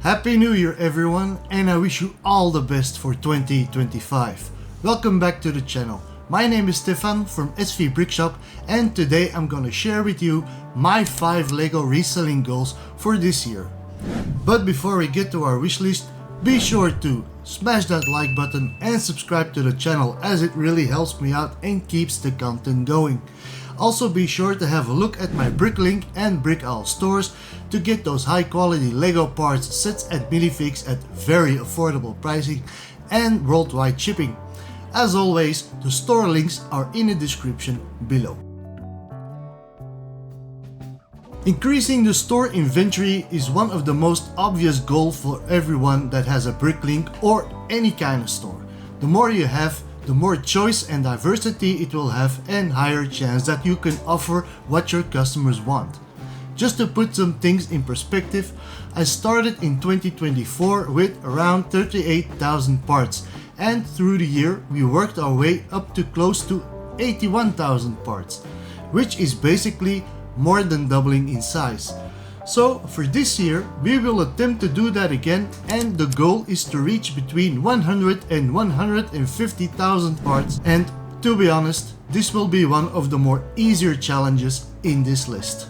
Happy New Year everyone, and I wish you all the best for 2025. Welcome back to the channel. My name is Stefan from SV Brickshop, and today I'm gonna share with you my 5 LEGO reselling goals for this year. But before we get to our wish list, be sure to smash that like button and subscribe to the channel, as it really helps me out and keeps the content going. Also be sure to have a look at my Bricklink and Brickall stores to get those high quality LEGO parts sets at Minifix at very affordable pricing and worldwide shipping. As always, the store links are in the description below. Increasing the store inventory is one of the most obvious goals for everyone that has a Bricklink or any kind of store. The more you have, the more choice and diversity it will have, and higher chance that you can offer what your customers want. Just to put some things in perspective, I started in 2024 with around 38,000 parts, and through the year we worked our way up to close to 81,000 parts, which is basically more than doubling in size. So for this year we will attempt to do that again, and the goal is to reach between 100 and 150,000 parts, and to be honest, this will be one of the more easier challenges in this list.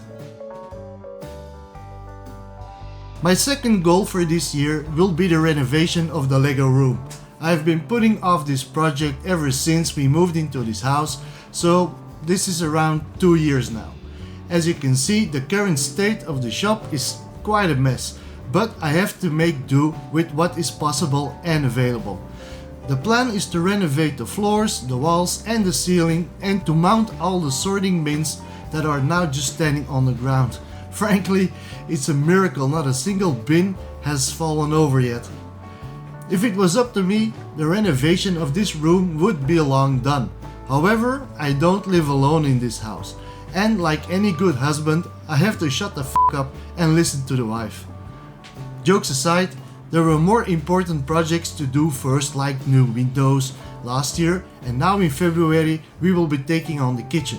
My second goal for this year will be the renovation of the LEGO room. I've been putting off this project ever since we moved into this house, so this is around 2 years now. As you can see, the current state of the shop is quite a mess, but I have to make do with what is possible and available. The plan is to renovate the floors, the walls and the ceiling, and to mount all the sorting bins that are now just standing on the ground. Frankly, it's a miracle not a single bin has fallen over yet. If it was up to me, the renovation of this room would be long done. However, I don't live alone in this house, and like any good husband, I have to shut the f*** up and listen to the wife. Jokes aside, there were more important projects to do first, like new windows last year, and now in February we will be taking on the kitchen.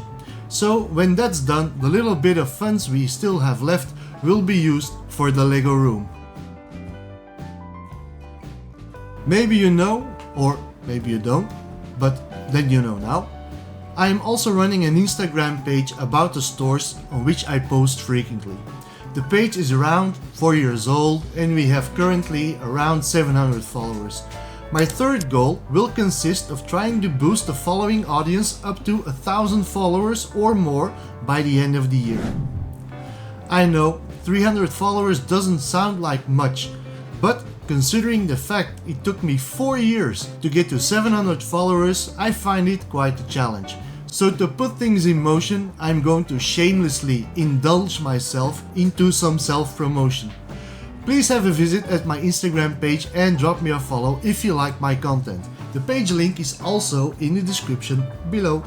So when that's done, the little bit of funds we still have left will be used for the LEGO room. Maybe you know, or maybe you don't, but then you know now. I am also running an Instagram page about the stores on which I post frequently. The page is around 4 years old and we have currently around 700 followers. My third goal will consist of trying to boost the following audience up to 1,000 followers or more by the end of the year. I know 300 followers doesn't sound like much, but considering the fact it took me 4 years to get to 700 followers, I find it quite a challenge. So to put things in motion, I'm going to shamelessly indulge myself into some self-promotion. Please have a visit at my Instagram page and drop me a follow if you like my content. The page link is also in the description below.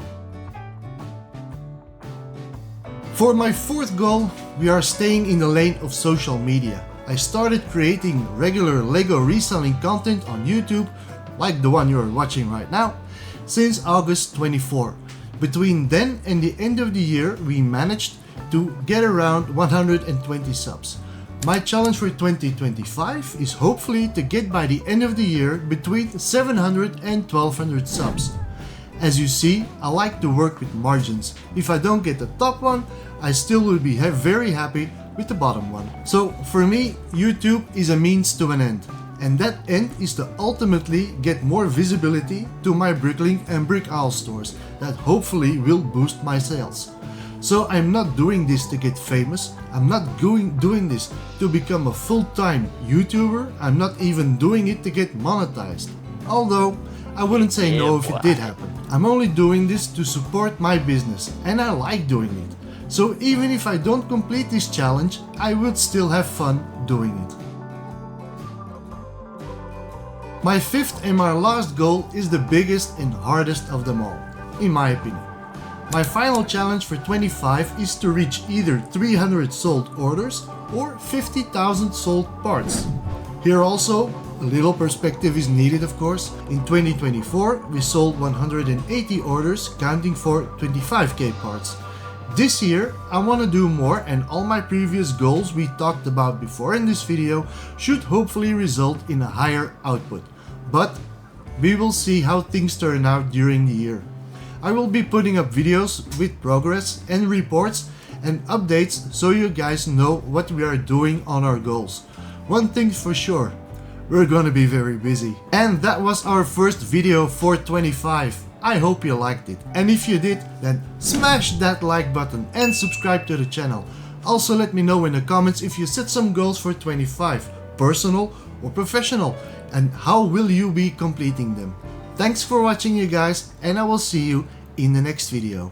For my fourth goal, we are staying in the lane of social media. I started creating regular LEGO reselling content on YouTube, like the one you're watching right now, since August 24. Between then and the end of the year, we managed to get around 120 subs. My challenge for 2025 is hopefully to get by the end of the year between 700 and 1200 subs. As you see, I like to work with margins. If I don't get the top one, I still will be very happy with the bottom one. So for me, YouTube is a means to an end. And that end is to ultimately get more visibility to my Bricklink and Brickall stores that hopefully will boost my sales. So I'm not doing this to get famous, I'm not doing this to become a full-time YouTuber, I'm not even doing it to get monetized. Although, I wouldn't say no if it did happen. I'm only doing this to support my business, and I like doing it. So even if I don't complete this challenge, I would still have fun doing it. My fifth and my last goal is the biggest and hardest of them all, in my opinion. My final challenge for 25 is to reach either 300 sold orders or 50,000 sold parts. Here also, a little perspective is needed, of course. In 2024, we sold 180 orders, counting for 25k parts. This year, I want to do more, and all my previous goals we talked about before in this video should hopefully result in a higher output. But we will see how things turn out during the year. I will be putting up videos with progress and reports and updates so you guys know what we are doing on our goals. One thing for sure, we're gonna be very busy. And that was our first video for 25. I hope you liked it, and if you did, then smash that like button and subscribe to the channel. Also let me know in the comments if you set some goals for 25, personal or professional, and how will you be completing them. Thanks for watching you guys, and I will see you in the next video.